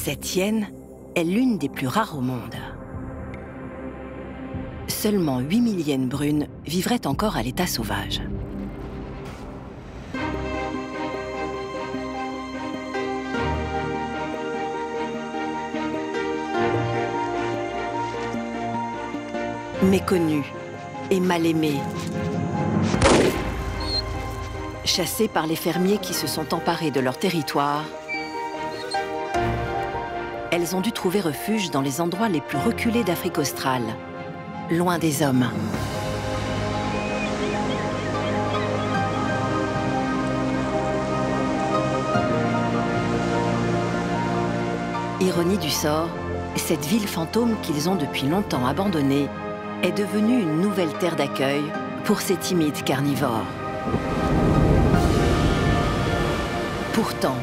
Cette hyène est l'une des plus rares au monde. Seulement 8000 hyènes brunes vivraient encore à l'état sauvage. Méconnues et mal aimées, chassées par les fermiers qui se sont emparés de leur territoire, elles ont dû trouver refuge dans les endroits les plus reculés d'Afrique australe, loin des hommes. Ironie du sort, cette ville fantôme qu'ils ont depuis longtemps abandonnée est devenue une nouvelle terre d'accueil pour ces timides carnivores. Pourtant,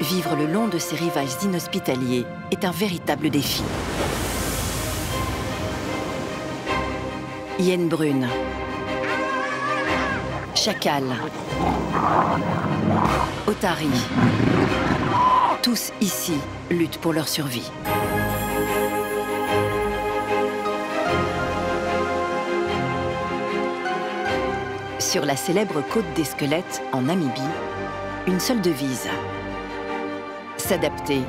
vivre le long de ces rivages inhospitaliers est un véritable défi. Hyènes brunes, chacals, otaries, tous ici luttent pour leur survie. Sur la célèbre côte des squelettes, en Namibie, une seule devise: s'adapter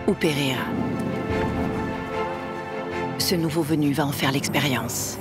ou périr. Ce nouveau venu va en faire l'expérience.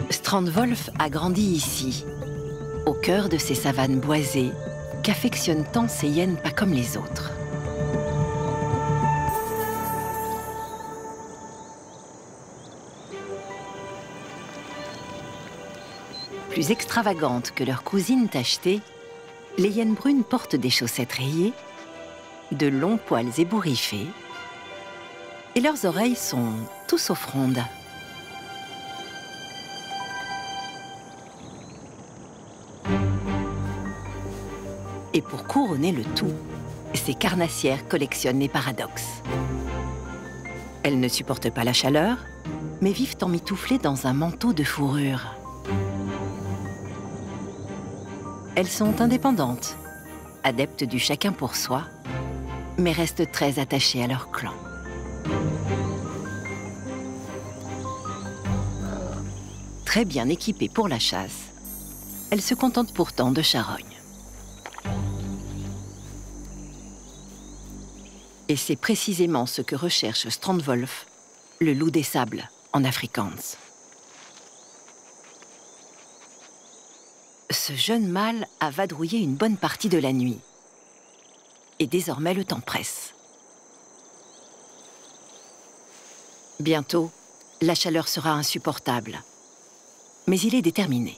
Strandwolf a grandi ici, au cœur de ces savanes boisées qu'affectionnent tant ces hyènes pas comme les autres. Plus extravagantes que leurs cousines tachetées, les hyènes brunes portent des chaussettes rayées, de longs poils ébouriffés, et leurs oreilles sont tout sauf rondes. Et pour couronner le tout, ces carnassières collectionnent les paradoxes. Elles ne supportent pas la chaleur, mais vivent emmitouflées dans un manteau de fourrure. Elles sont indépendantes, adeptes du chacun pour soi, mais restent très attachées à leur clan. Très bien équipées pour la chasse, elles se contentent pourtant de charognes. Et c'est précisément ce que recherche Strandwolf, le loup des sables, en Afrikaans. Ce jeune mâle a vadrouillé une bonne partie de la nuit. Et désormais, le temps presse. Bientôt, la chaleur sera insupportable. Mais il est déterminé.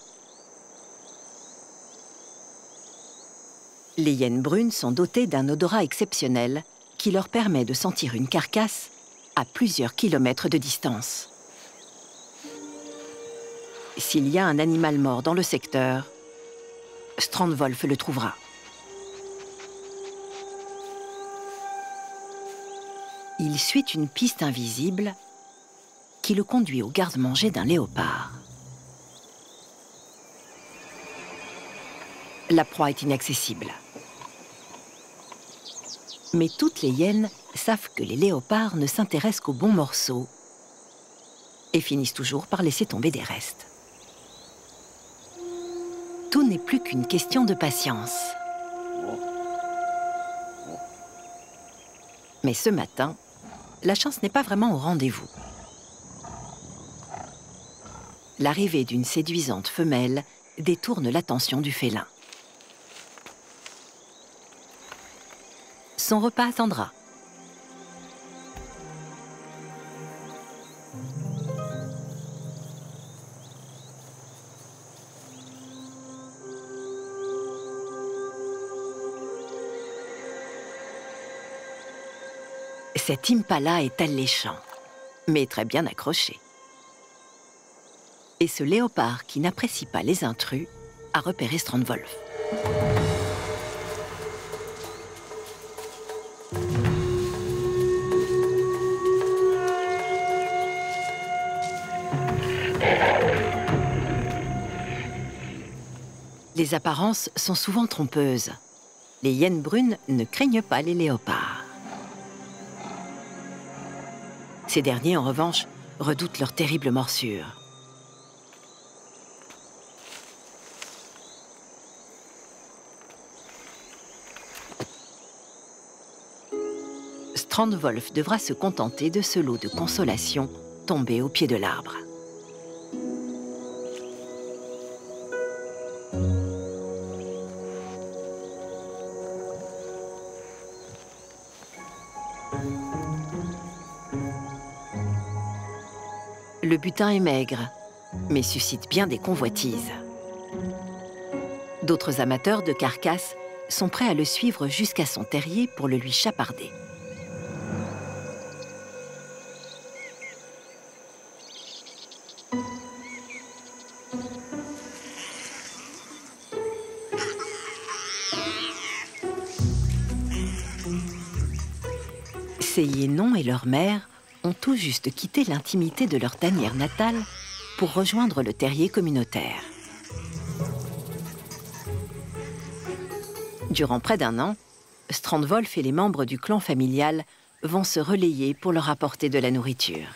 Les hyènes brunes sont dotées d'un odorat exceptionnel qui leur permet de sentir une carcasse à plusieurs kilomètres de distance. S'il y a un animal mort dans le secteur, Strandwolf le trouvera. Il suit une piste invisible qui le conduit au garde-manger d'un léopard. La proie est inaccessible. Mais toutes les hyènes savent que les léopards ne s'intéressent qu'aux bons morceaux et finissent toujours par laisser tomber des restes. Tout n'est plus qu'une question de patience. Mais ce matin, la chance n'est pas vraiment au rendez-vous. L'arrivée d'une séduisante femelle détourne l'attention du félin. Son repas attendra. Cet impala est alléchant, mais très bien accroché. Et ce léopard qui n'apprécie pas les intrus a repéré Strandwolf. Les apparences sont souvent trompeuses. Les hyènes brunes ne craignent pas les léopards. Ces derniers, en revanche, redoutent leurs terribles morsures. Strandwolf devra se contenter de ce lot de consolation tombé au pied de l'arbre. Le butin est maigre, mais suscite bien des convoitises. D'autres amateurs de carcasses sont prêts à le suivre jusqu'à son terrier pour le lui chaparder. Ces hyénons et leur mère ont tout juste quitté l'intimité de leur tanière natale pour rejoindre le terrier communautaire. Durant près d'un an, Strandwolf et les membres du clan familial vont se relayer pour leur apporter de la nourriture.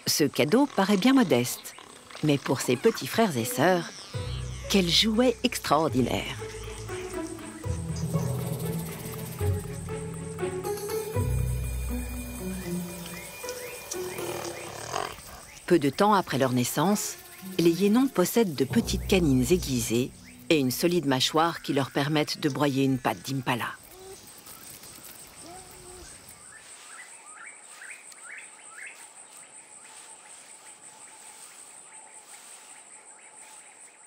Ce cadeau paraît bien modeste, mais pour ses petits frères et sœurs, quel jouet extraordinaire! Peu de temps après leur naissance, les hyénons possèdent de petites canines aiguisées et une solide mâchoire qui leur permettent de broyer une patte d'impala.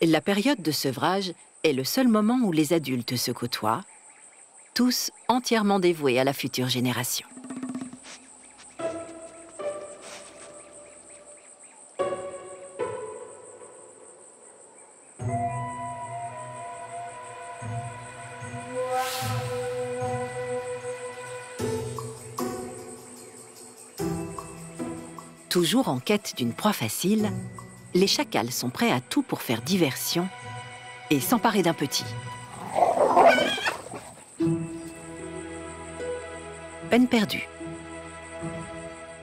La période de sevrage est le seul moment où les adultes se côtoient, tous entièrement dévoués à la future génération. Toujours en quête d'une proie facile, les chacals sont prêts à tout pour faire diversion et s'emparer d'un petit. Peine perdue.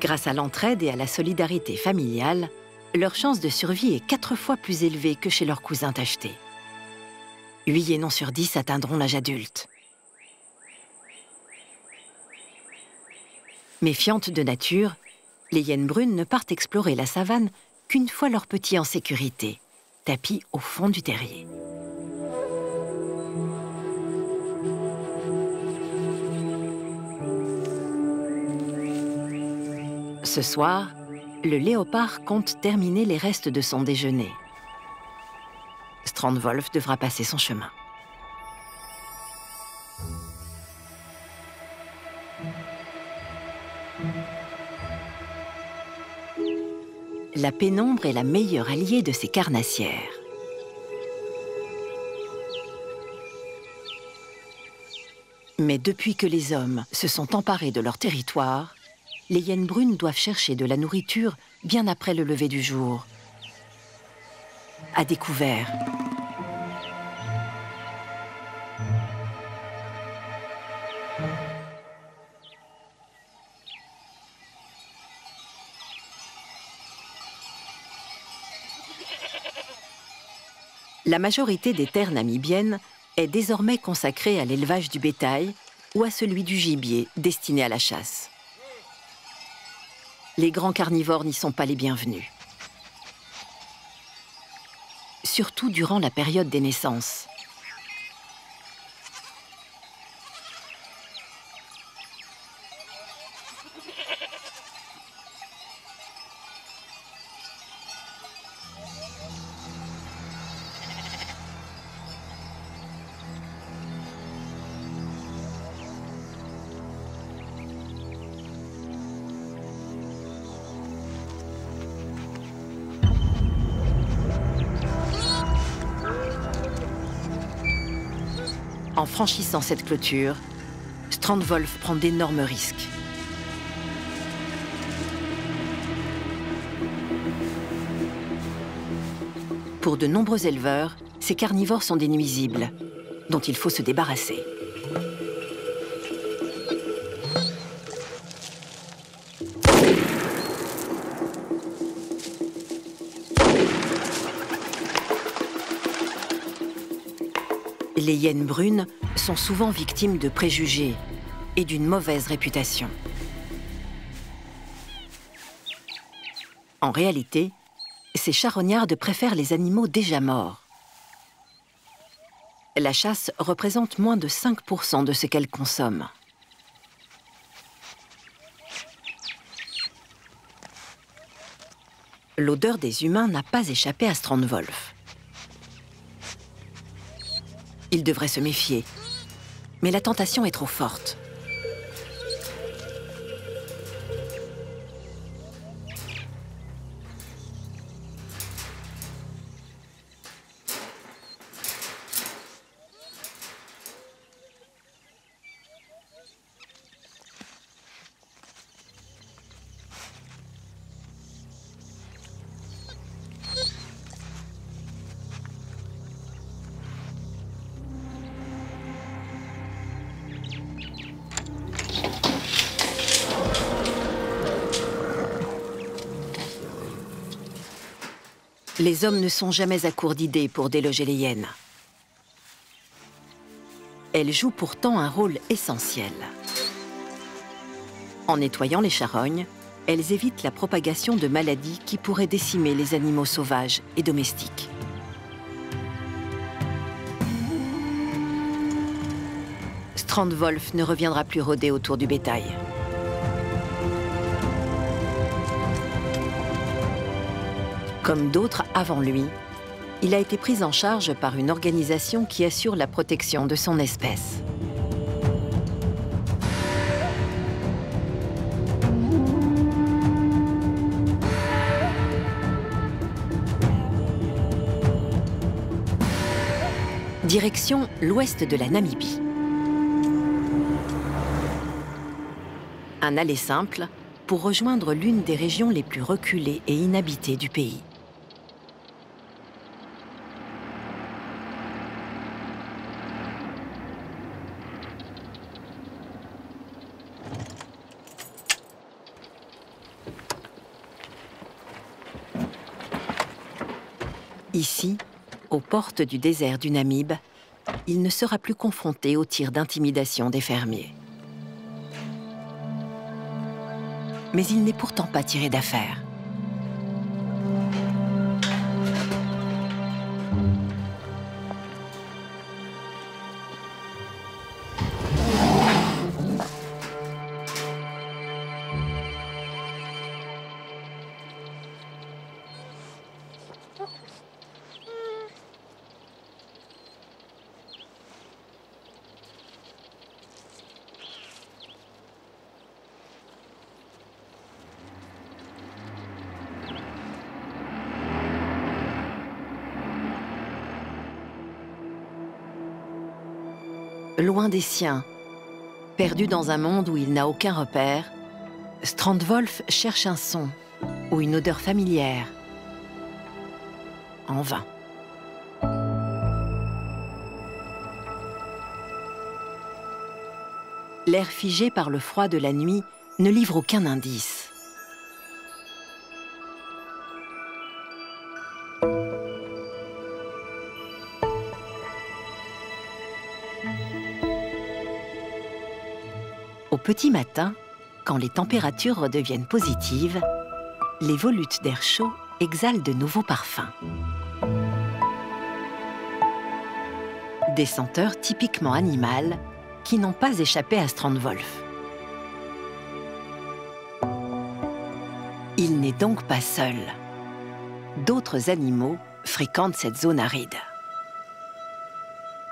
Grâce à l'entraide et à la solidarité familiale, leur chance de survie est 4 fois plus élevée que chez leurs cousins tachetés. 8 hyénons sur 10 atteindront l'âge adulte. Méfiantes de nature, les hyènes brunes ne partent explorer la savane qu'une fois leurs petits en sécurité, tapis au fond du terrier. Ce soir, le léopard compte terminer les restes de son déjeuner. Strandwolf devra passer son chemin. La pénombre est la meilleure alliée de ces carnassières. Mais depuis que les hommes se sont emparés de leur territoire, les hyènes brunes doivent chercher de la nourriture bien après le lever du jour, à découvert. La majorité des terres namibiennes est désormais consacrée à l'élevage du bétail ou à celui du gibier destiné à la chasse. Les grands carnivores n'y sont pas les bienvenus. Surtout durant la période des naissances. En franchissant cette clôture, Strandwolf prend d'énormes risques. Pour de nombreux éleveurs, ces carnivores sont des nuisibles, dont il faut se débarrasser. Les hyènes brunes sont souvent victimes de préjugés et d'une mauvaise réputation. En réalité, ces charognardes préfèrent les animaux déjà morts. La chasse représente moins de 5% de ce qu'elles consomment. L'odeur des humains n'a pas échappé à Strandwolf. Il devrait se méfier, mais la tentation est trop forte. Les hommes ne sont jamais à court d'idées pour déloger les hyènes. Elles jouent pourtant un rôle essentiel. En nettoyant les charognes, elles évitent la propagation de maladies qui pourraient décimer les animaux sauvages et domestiques. Strandwolf ne reviendra plus rôder autour du bétail. Comme d'autres avant lui, il a été pris en charge par une organisation qui assure la protection de son espèce. Direction l'ouest de la Namibie. Un aller simple pour rejoindre l'une des régions les plus reculées et inhabitées du pays. Ici, aux portes du désert du Namib, il ne sera plus confronté aux tirs d'intimidation des fermiers. Mais il n'est pourtant pas tiré d'affaire. Loin des siens, perdu dans un monde où il n'a aucun repère, Strandwolf cherche un son ou une odeur familière. En vain. L'air figé par le froid de la nuit ne livre aucun indice. Au petit matin, quand les températures redeviennent positives, les volutes d'air chaud exhalent de nouveaux parfums. Des senteurs typiquement animales qui n'ont pas échappé à Strandwolf. Il n'est donc pas seul. D'autres animaux fréquentent cette zone aride.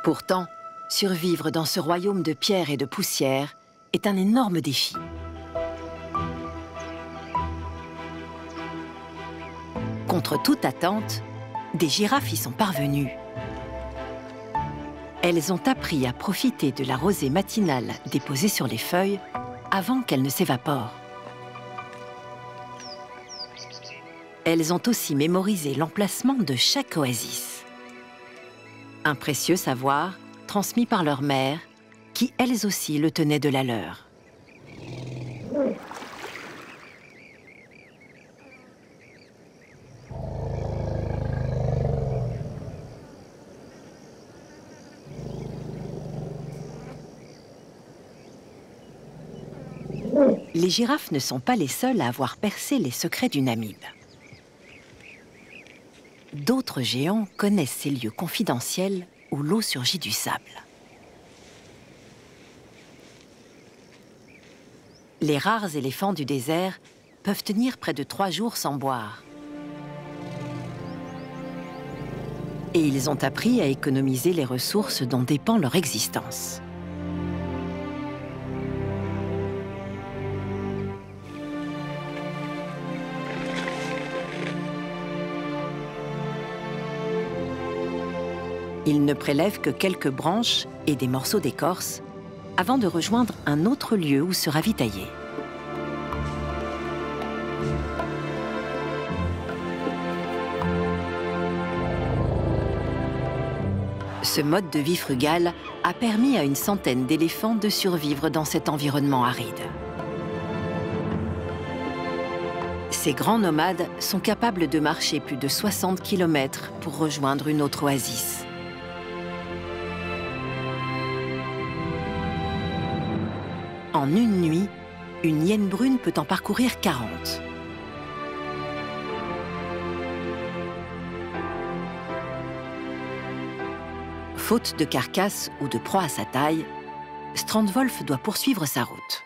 Pourtant, survivre dans ce royaume de pierre et de poussière est un énorme défi. Contre toute attente, des girafes y sont parvenues. Elles ont appris à profiter de la rosée matinale déposée sur les feuilles avant qu'elle ne s'évapore. Elles ont aussi mémorisé l'emplacement de chaque oasis. Un précieux savoir transmis par leur mère, qui elles aussi le tenaient de la leur. Les girafes ne sont pas les seules à avoir percé les secrets du Namib. D'autres géants connaissent ces lieux confidentiels où l'eau surgit du sable. Les rares éléphants du désert peuvent tenir près de 3 jours sans boire. Et ils ont appris à économiser les ressources dont dépend leur existence. Ils ne prélèvent que quelques branches et des morceaux d'écorce avant de rejoindre un autre lieu où se ravitailler. Ce mode de vie frugal a permis à une centaine d'éléphants de survivre dans cet environnement aride. Ces grands nomades sont capables de marcher plus de 60 km pour rejoindre une autre oasis. En une nuit, une hyène brune peut en parcourir 40. Faute de carcasse ou de proie à sa taille, Strandwolf doit poursuivre sa route.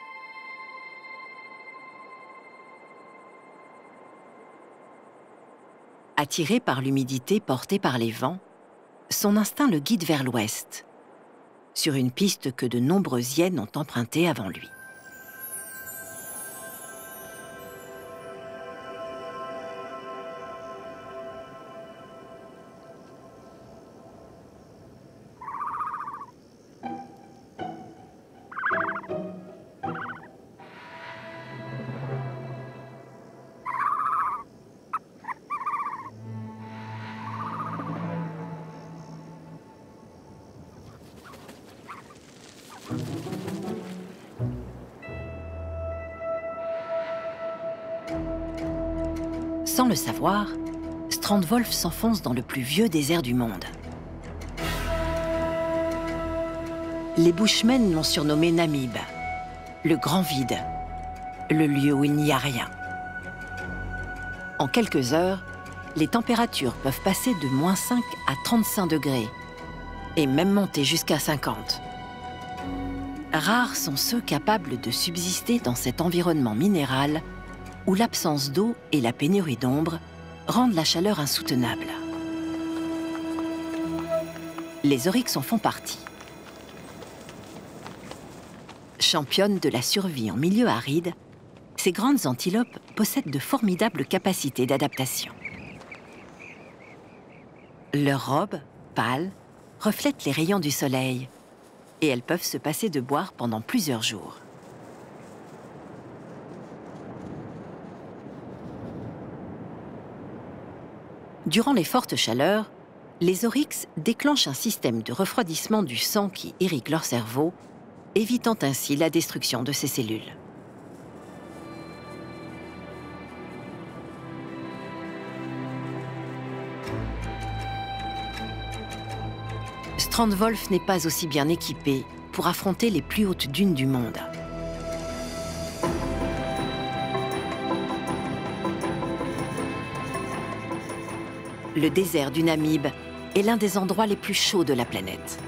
Attiré par l'humidité portée par les vents, son instinct le guide vers l'ouest, sur une piste que de nombreuses hyènes ont empruntée avant lui. Sans le savoir, Strandwolf s'enfonce dans le plus vieux désert du monde. Les Bushmen l'ont surnommé Namib, le grand vide, le lieu où il n'y a rien. En quelques heures, les températures peuvent passer de -5 à 35 degrés, et même monter jusqu'à 50. Rares sont ceux capables de subsister dans cet environnement minéral où l'absence d'eau et la pénurie d'ombre rendent la chaleur insoutenable. Les oryx en font partie. Championnes de la survie en milieu aride, ces grandes antilopes possèdent de formidables capacités d'adaptation. Leurs robes, pâles, reflètent les rayons du soleil et elles peuvent se passer de boire pendant plusieurs jours. Durant les fortes chaleurs, les oryx déclenchent un système de refroidissement du sang qui irrigue leur cerveau, évitant ainsi la destruction de ces cellules. Strandwolf n'est pas aussi bien équipé pour affronter les plus hautes dunes du monde. Le désert du Namib est l'un des endroits les plus chauds de la planète.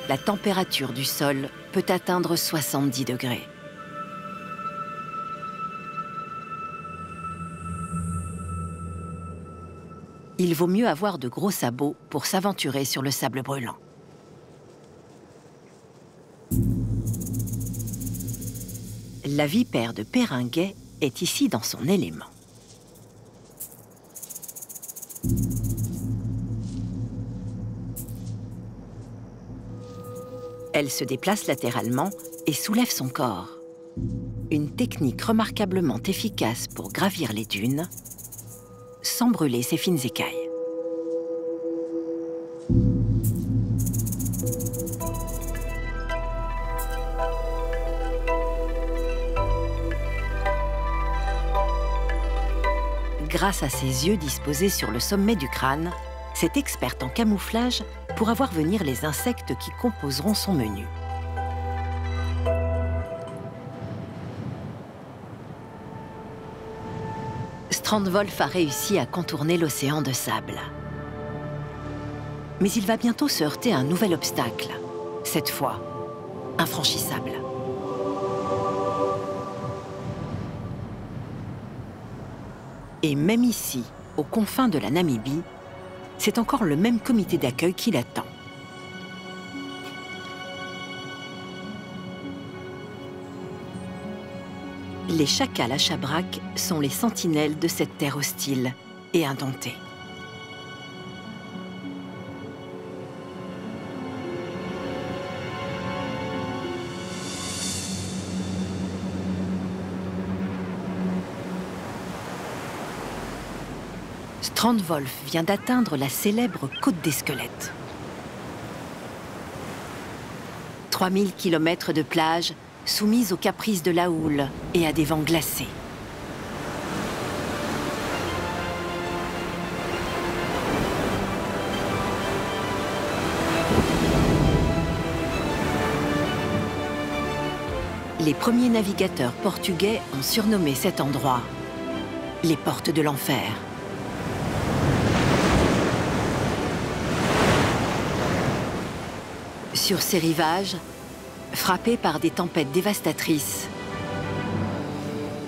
La température du sol peut atteindre 70 degrés. Il vaut mieux avoir de gros sabots pour s'aventurer sur le sable brûlant. La vipère de Peringuet est ici dans son élément. Elle se déplace latéralement et soulève son corps. Une technique remarquablement efficace pour gravir les dunes, sans brûler ses fines écailles. Grâce à ses yeux disposés sur le sommet du crâne, cette experte en camouflage pourra voir venir les insectes qui composeront son menu. Strandwolf a réussi à contourner l'océan de sable. Mais il va bientôt se heurter à un nouvel obstacle, cette fois infranchissable. Et même ici, aux confins de la Namibie, c'est encore le même comité d'accueil qui l'attend. Les chacals à Chabrac sont les sentinelles de cette terre hostile et indomptée. Strandwolf vient d'atteindre la célèbre côte des squelettes. 3000 kilomètres de plage soumises aux caprices de la houle et à des vents glacés. Les premiers navigateurs portugais ont surnommé cet endroit les portes de l'enfer. Sur ces rivages, frappés par des tempêtes dévastatrices,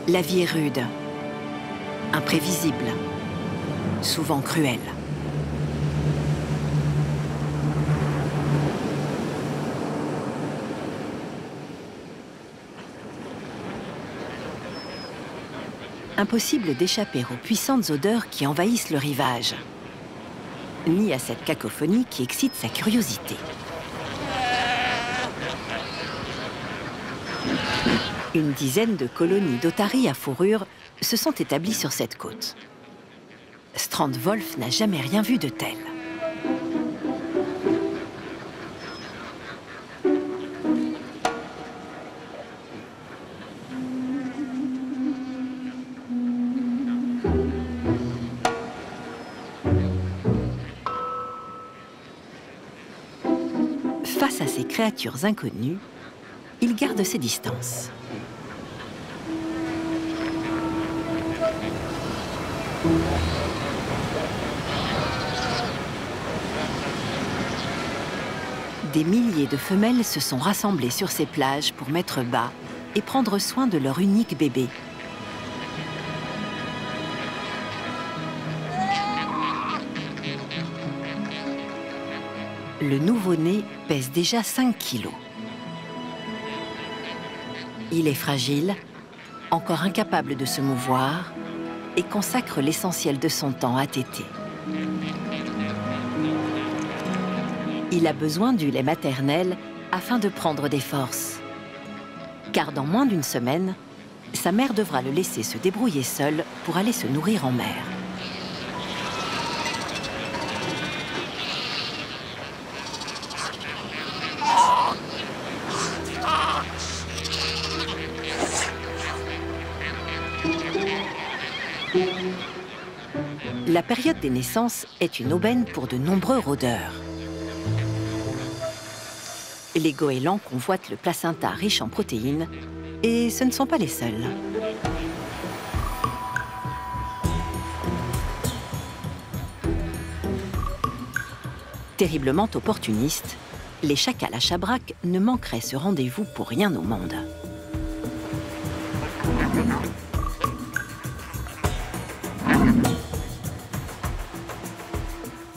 la vie est rude, imprévisible, souvent cruelle. Impossible d'échapper aux puissantes odeurs qui envahissent le rivage, ni à cette cacophonie qui excite sa curiosité. Une dizaine de colonies d'otaries à fourrure se sont établies sur cette côte. Strandwolf n'a jamais rien vu de tel. Face à ces créatures inconnues, il garde ses distances. Des milliers de femelles se sont rassemblées sur ces plages pour mettre bas et prendre soin de leur unique bébé. Le nouveau-né pèse déjà 5 kilos. Il est fragile, encore incapable de se mouvoir, et consacre l'essentiel de son temps à téter. Il a besoin du lait maternel afin de prendre des forces. Car dans moins d'une semaine, sa mère devra le laisser se débrouiller seul pour aller se nourrir en mer. La période des naissances est une aubaine pour de nombreux rôdeurs. Les goélands convoitent le placenta riche en protéines, et ce ne sont pas les seuls. Terriblement opportunistes, les chacals à Chabrac ne manqueraient ce rendez-vous pour rien au monde.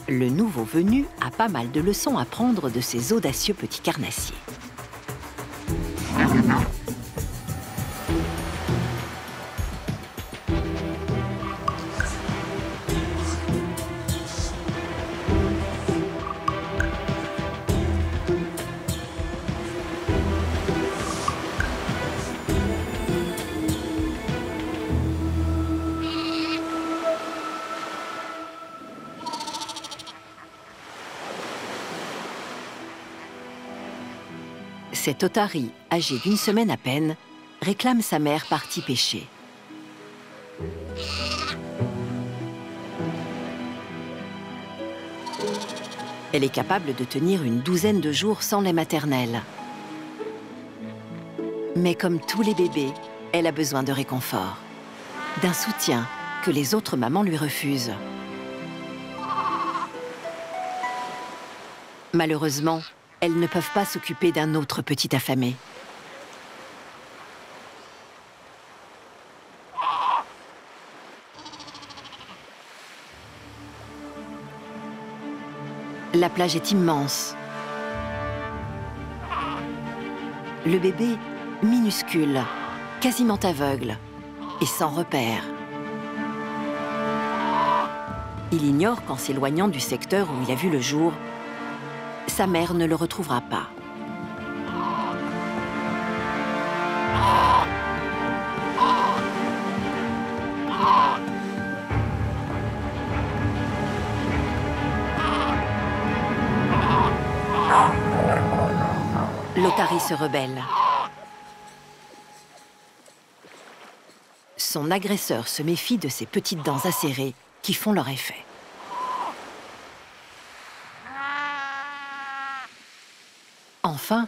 Le nouveau venu a pas mal de leçons à prendre de ces audacieux petits carnassiers. Cet otarie, âgé d'une semaine à peine, réclame sa mère partie pêcher. Elle est capable de tenir une douzaine de jours sans lait maternel. Mais comme tous les bébés, elle a besoin de réconfort, d'un soutien que les autres mamans lui refusent. Malheureusement, elles ne peuvent pas s'occuper d'un autre petit affamé. La plage est immense. Le bébé, minuscule, quasiment aveugle et sans repère. Il ignore qu'en s'éloignant du secteur où il a vu le jour, sa mère ne le retrouvera pas. L'otarie se rebelle. Son agresseur se méfie de ses petites dents acérées qui font leur effet. Enfin,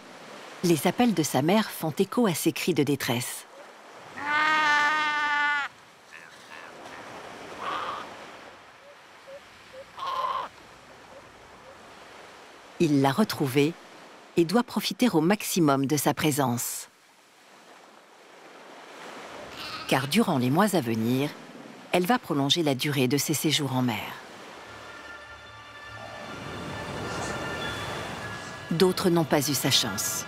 les appels de sa mère font écho à ses cris de détresse. Il l'a retrouvée et doit profiter au maximum de sa présence. Car durant les mois à venir, elle va prolonger la durée de ses séjours en mer. D'autres n'ont pas eu sa chance.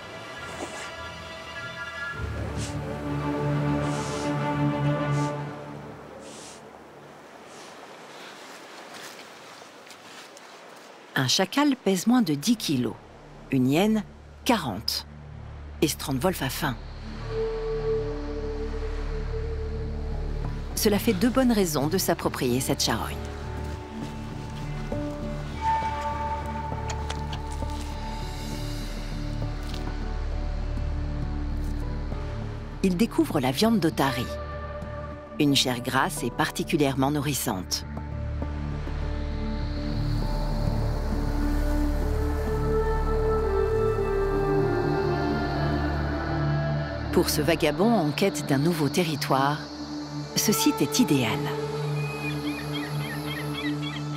Un chacal pèse moins de 10 kilos. Une hyène, 40. Et Strandwolf a faim. Cela fait 2 bonnes raisons de s'approprier cette charogne. Il découvre la viande d'otarie, une chair grasse et particulièrement nourrissante. Pour ce vagabond en quête d'un nouveau territoire, ce site est idéal.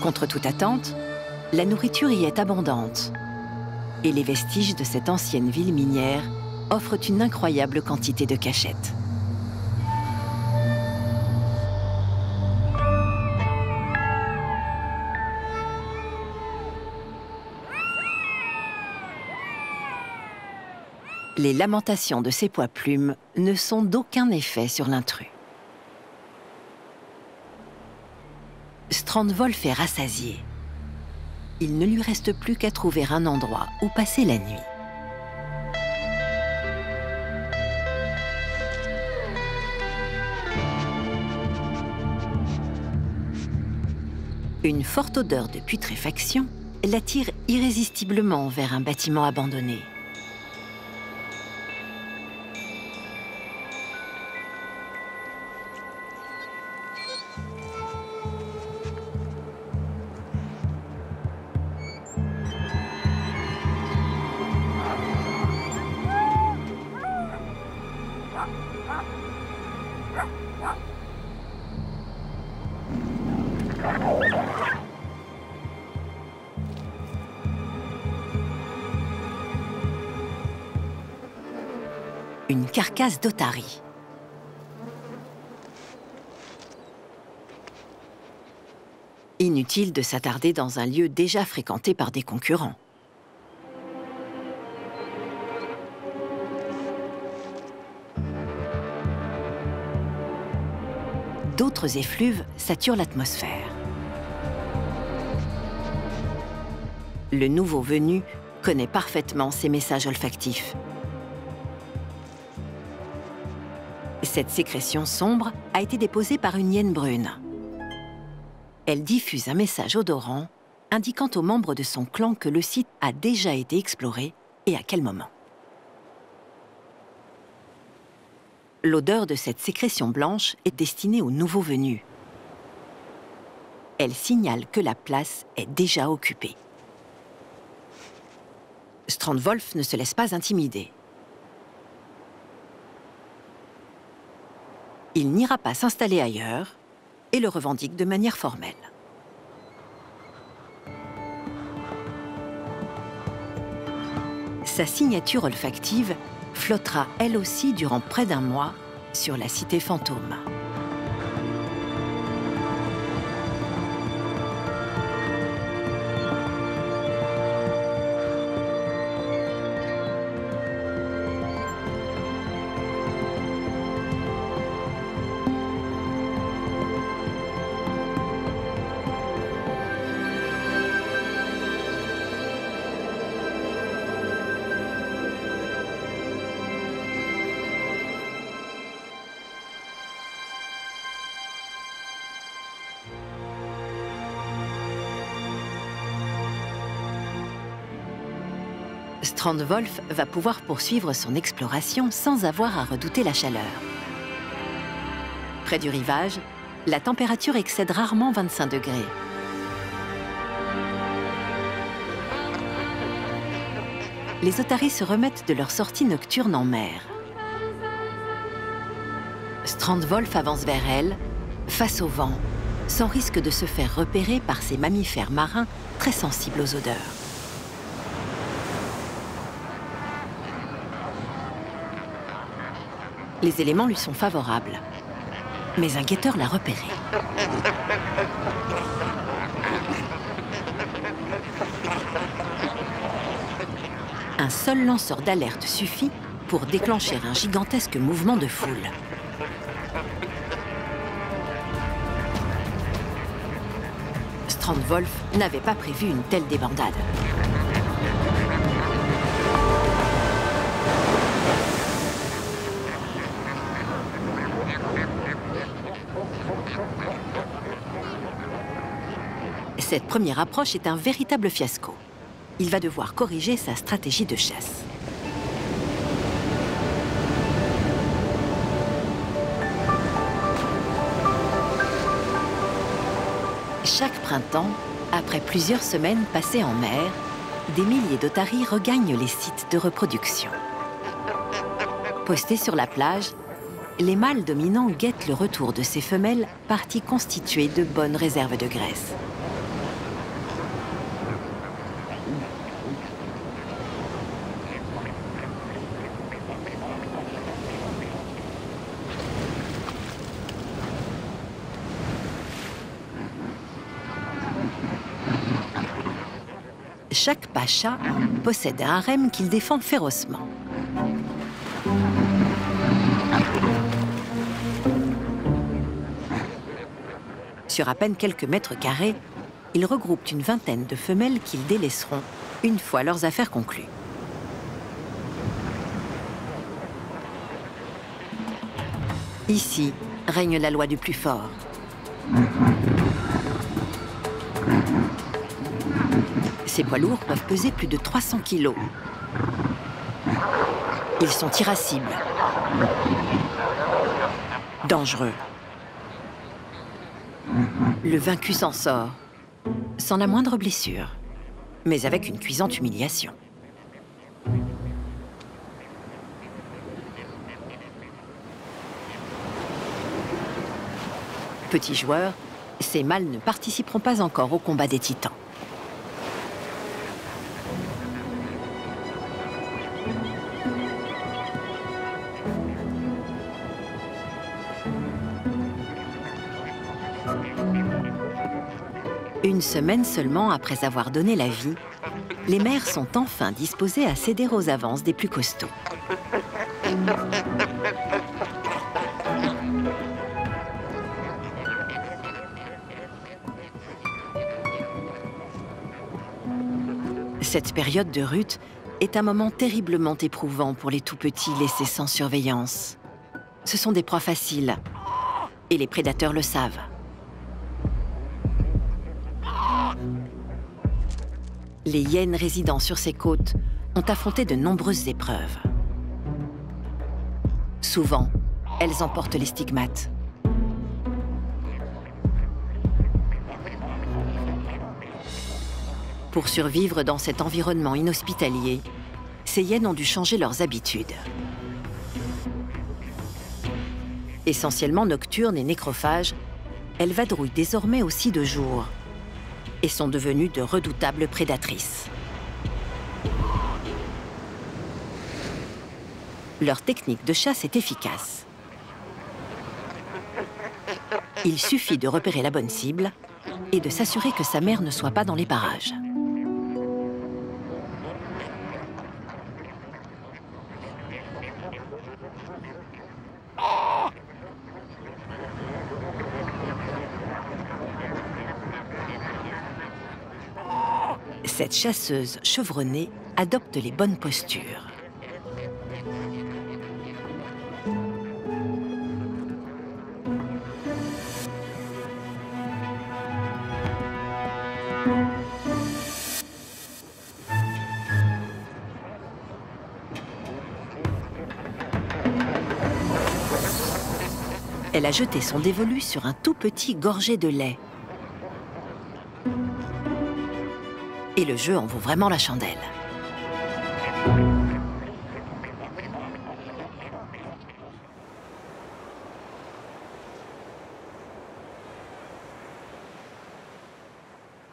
Contre toute attente, la nourriture y est abondante et les vestiges de cette ancienne ville minière offrent une incroyable quantité de cachettes. Les lamentations de ses pois-plumes ne sont d'aucun effet sur l'intrus. Strandwolf est rassasié. Il ne lui reste plus qu'à trouver un endroit où passer la nuit. Une forte odeur de putréfaction l'attire irrésistiblement vers un bâtiment abandonné. Une carcasse d'otarie. Inutile de s'attarder dans un lieu déjà fréquenté par des concurrents. D'autres effluves saturent l'atmosphère. Le nouveau venu connaît parfaitement ces messages olfactifs. Cette sécrétion sombre a été déposée par une hyène brune. Elle diffuse un message odorant indiquant aux membres de son clan que le site a déjà été exploré et à quel moment. L'odeur de cette sécrétion blanche est destinée aux nouveaux venus. Elle signale que la place est déjà occupée. Strandwolf ne se laisse pas intimider. Il n'ira pas s'installer ailleurs et le revendique de manière formelle. Sa signature olfactive flottera elle aussi durant près d'1 mois sur la cité fantôme. Strandwolf va pouvoir poursuivre son exploration sans avoir à redouter la chaleur. Près du rivage, la température excède rarement 25 degrés. Les otaries se remettent de leur sortie nocturne en mer. Strandwolf avance vers elle, face au vent, sans risque de se faire repérer par ces mammifères marins très sensibles aux odeurs. Les éléments lui sont favorables, mais un guetteur l'a repéré. Un seul lanceur d'alerte suffit pour déclencher un gigantesque mouvement de foule. Strandwolf n'avait pas prévu une telle débandade. Cette première approche est un véritable fiasco. Il va devoir corriger sa stratégie de chasse. Chaque printemps, après plusieurs semaines passées en mer, des milliers d'otaries regagnent les sites de reproduction. Postés sur la plage, les mâles dominants guettent le retour de ces femelles parties constituées de bonnes réserves de graisse. Chaque pacha possède un harem qu'il défend férocement. Sur à peine quelques mètres carrés, ils regroupent une vingtaine de femelles qu'ils délaisseront une fois leurs affaires conclues. Ici règne la loi du plus fort. Ces poids lourds peuvent peser plus de 300 kilos. Ils sont irascibles, dangereux. Le vaincu s'en sort, sans la moindre blessure, mais avec une cuisante humiliation. Petits joueurs, ces mâles ne participeront pas encore au combat des titans. Une semaine seulement après avoir donné la vie, les mères sont enfin disposées à céder aux avances des plus costauds. Cette période de rut est un moment terriblement éprouvant pour les tout-petits laissés sans surveillance. Ce sont des proies faciles, et les prédateurs le savent. Les hyènes résidant sur ces côtes ont affronté de nombreuses épreuves. Souvent, elles emportent les stigmates. Pour survivre dans cet environnement inhospitalier, ces hyènes ont dû changer leurs habitudes. Essentiellement nocturnes et nécrophages, elles vadrouillent désormais aussi de jour et sont devenues de redoutables prédatrices. Leur technique de chasse est efficace. Il suffit de repérer la bonne cible et de s'assurer que sa mère ne soit pas dans les parages. Cette chasseuse chevronnée adopte les bonnes postures. Elle a jeté son dévolu sur un tout petit gorgé de lait. Et le jeu en vaut vraiment la chandelle.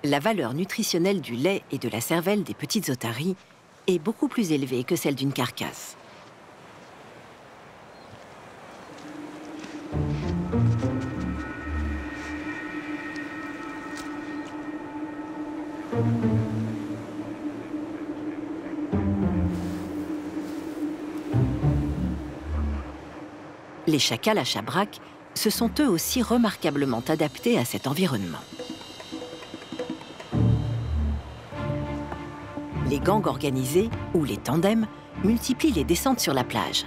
La valeur nutritionnelle du lait et de la cervelle des petites otaries est beaucoup plus élevée que celle d'une carcasse. Les chacals à chabrac se sont eux aussi remarquablement adaptés à cet environnement. Les gangs organisés, ou les tandems, multiplient les descentes sur la plage.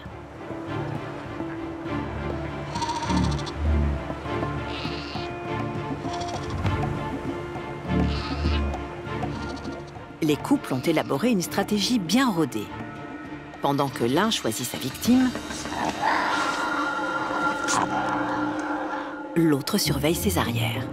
Les couples ont élaboré une stratégie bien rodée. Pendant que l'un choisit sa victime, l'autre surveille ses arrières.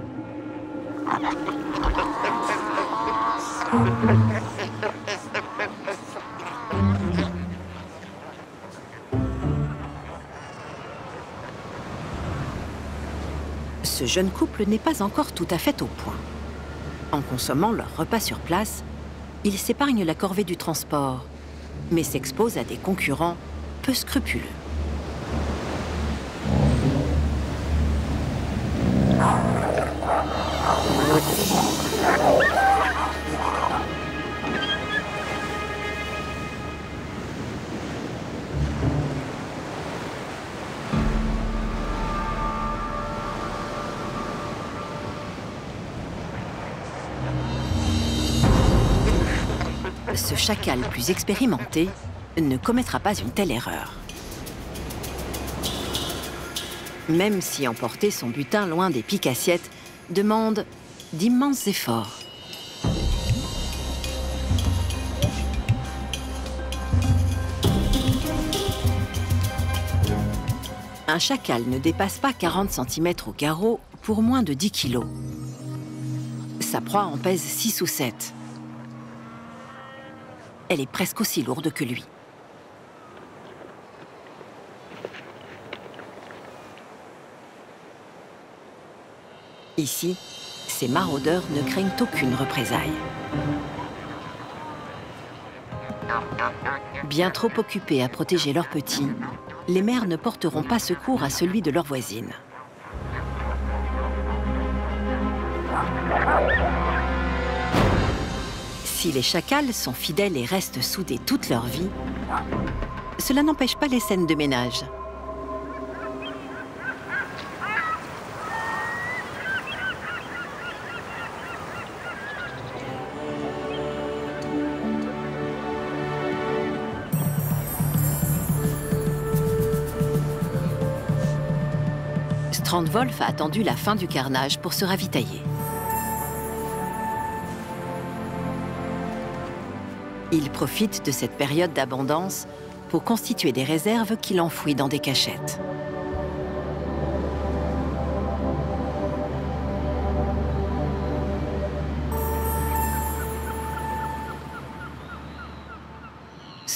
Ce jeune couple n'est pas encore tout à fait au point. En consommant leur repas sur place, ils s'épargnent la corvée du transport, mais s'exposent à des concurrents peu scrupuleux. Ce chacal plus expérimenté ne commettra pas une telle erreur. Même si emporter son butin loin des piques-assiettes demande d'immenses efforts. Un chacal ne dépasse pas 40 cm au carreau pour moins de 10 kg. Sa proie en pèse 6 ou 7. Elle est presque aussi lourde que lui. Ici, ces maraudeurs ne craignent aucune représaille. Bien trop occupés à protéger leurs petits, les mères ne porteront pas secours à celui de leur voisine. Si les chacals sont fidèles et restent soudés toute leur vie, cela n'empêche pas les scènes de ménage. Strandwolf a attendu la fin du carnage pour se ravitailler. Il profite de cette période d'abondance pour constituer des réserves qu'il enfouit dans des cachettes.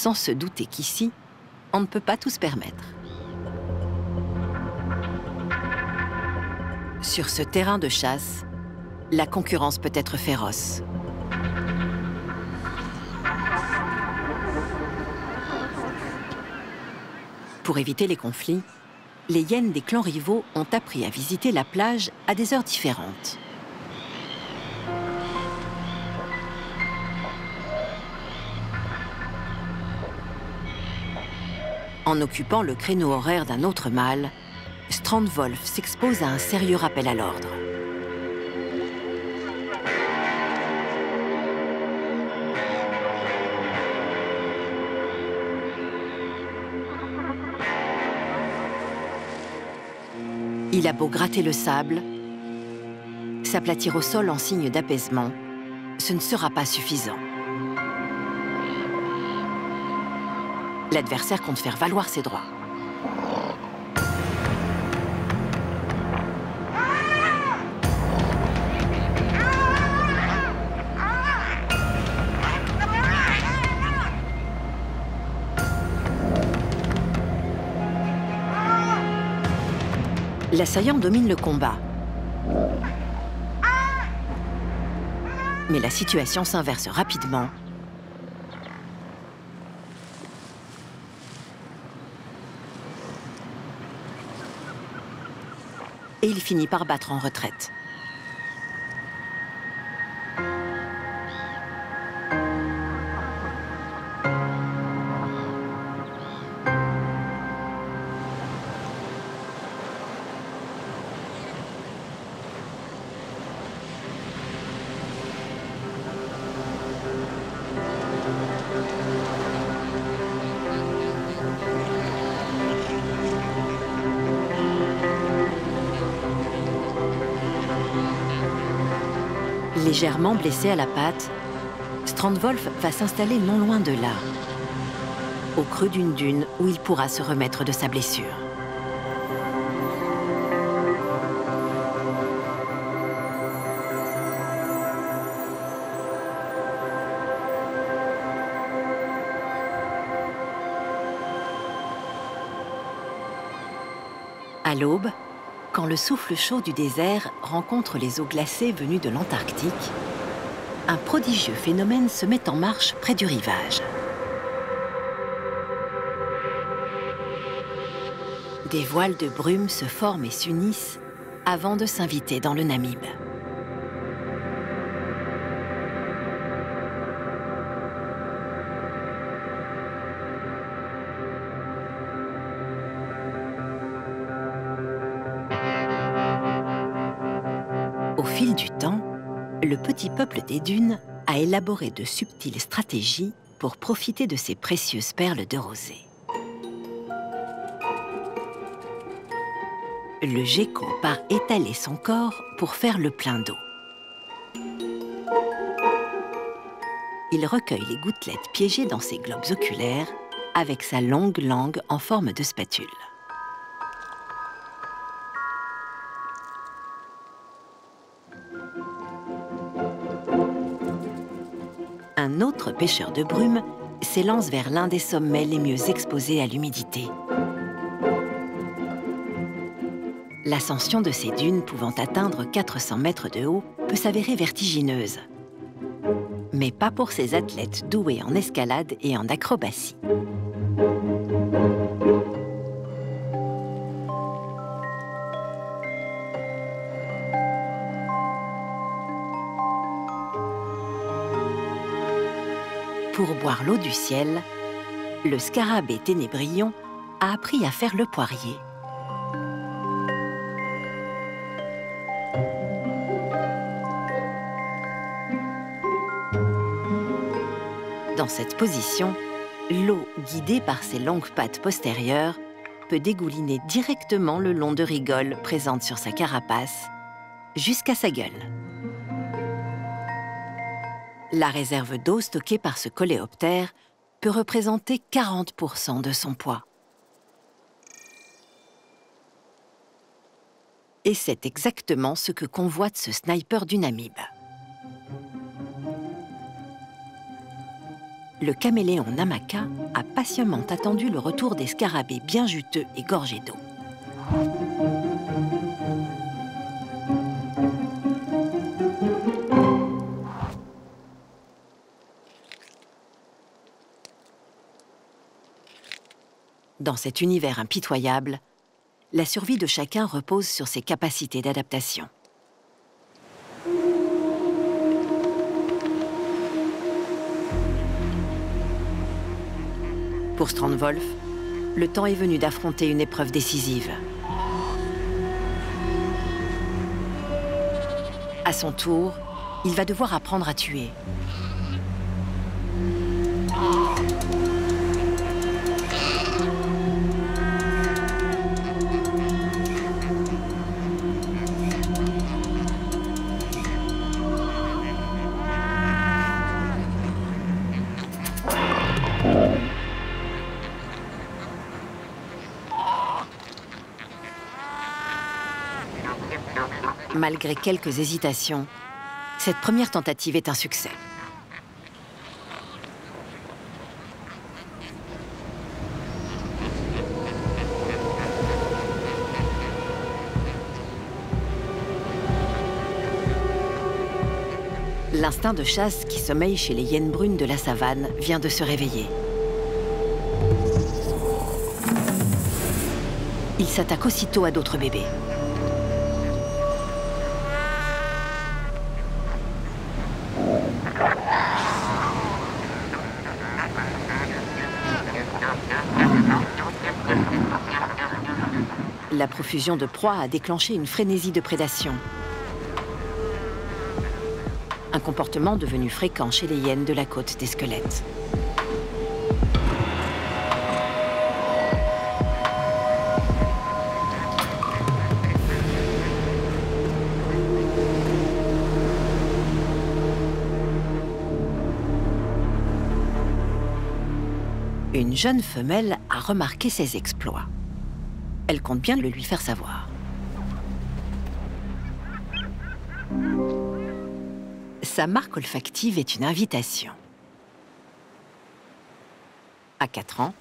sans se douter qu'ici, on ne peut pas tout se permettre. Sur ce terrain de chasse, la concurrence peut être féroce. Pour éviter les conflits, les hyènes des clans rivaux ont appris à visiter la plage à des heures différentes. En occupant le créneau horaire d'un autre mâle, Strandwolf s'expose à un sérieux rappel à l'ordre. Il a beau gratter le sable, s'aplatir au sol en signe d'apaisement, ce ne sera pas suffisant. L'adversaire compte faire valoir ses droits. L'assaillant domine le combat. Mais la situation s'inverse rapidement. Et il finit par battre en retraite. Légèrement blessé à la patte, Strandwolf va s'installer non loin de là, au creux d'une dune où il pourra se remettre de sa blessure. À l'aube, quand le souffle chaud du désert rencontre les eaux glacées venues de l'Antarctique, un prodigieux phénomène se met en marche près du rivage. Des voiles de brume se forment et s'unissent avant de s'inviter dans le Namib. Au fil du temps, le petit peuple des dunes a élaboré de subtiles stratégies pour profiter de ces précieuses perles de rosée. Le gecko part étaler son corps pour faire le plein d'eau. Il recueille les gouttelettes piégées dans ses globes oculaires avec sa longue langue en forme de spatule. Un autre pêcheur de brume s'élance vers l'un des sommets les mieux exposés à l'humidité. L'ascension de ces dunes pouvant atteindre 400 mètres de haut peut s'avérer vertigineuse. Mais pas pour ces athlètes doués en escalade et en acrobatie. Pour boire l'eau du ciel, le scarabée ténébrion a appris à faire le poirier. Dans cette position, l'eau, guidée par ses longues pattes postérieures, peut dégouliner directement le long de rigoles présentes sur sa carapace, jusqu'à sa gueule. La réserve d'eau stockée par ce coléoptère peut représenter 40% de son poids. Et c'est exactement ce que convoite ce sniper du Namib. le caméléon Namaka a patiemment attendu le retour des scarabées bien juteux et gorgés d'eau. Dans cet univers impitoyable, la survie de chacun repose sur ses capacités d'adaptation. Pour Strandwolf, le temps est venu d'affronter une épreuve décisive. À son tour, il va devoir apprendre à tuer. Malgré quelques hésitations, cette première tentative est un succès. L'instinct de chasse qui sommeille chez les hyènes brunes de la savane vient de se réveiller. Il s'attaque aussitôt à d'autres bébés. La profusion de proies a déclenché une frénésie de prédation. Un comportement devenu fréquent chez les hyènes de la côte des squelettes. Une jeune femelle a remarqué ses exploits. Elle compte bien le lui faire savoir. Sa marque olfactive est une invitation. À 4 ans,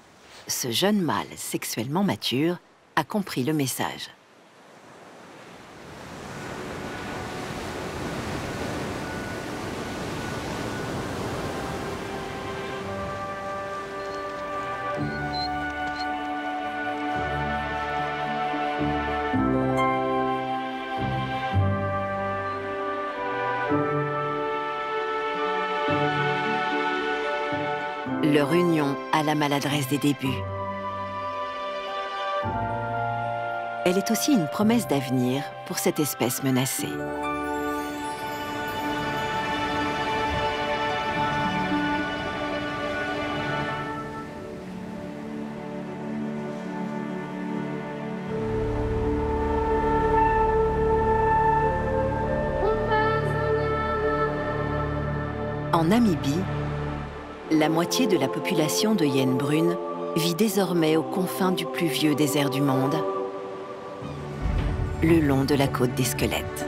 ce jeune mâle sexuellement mature a compris le message. Leur union a la maladresse des débuts. Elle est aussi une promesse d'avenir pour cette espèce menacée. En Namibie, la moitié de la population de hyènes brunes vit désormais aux confins du plus vieux désert du monde, le long de la côte des squelettes.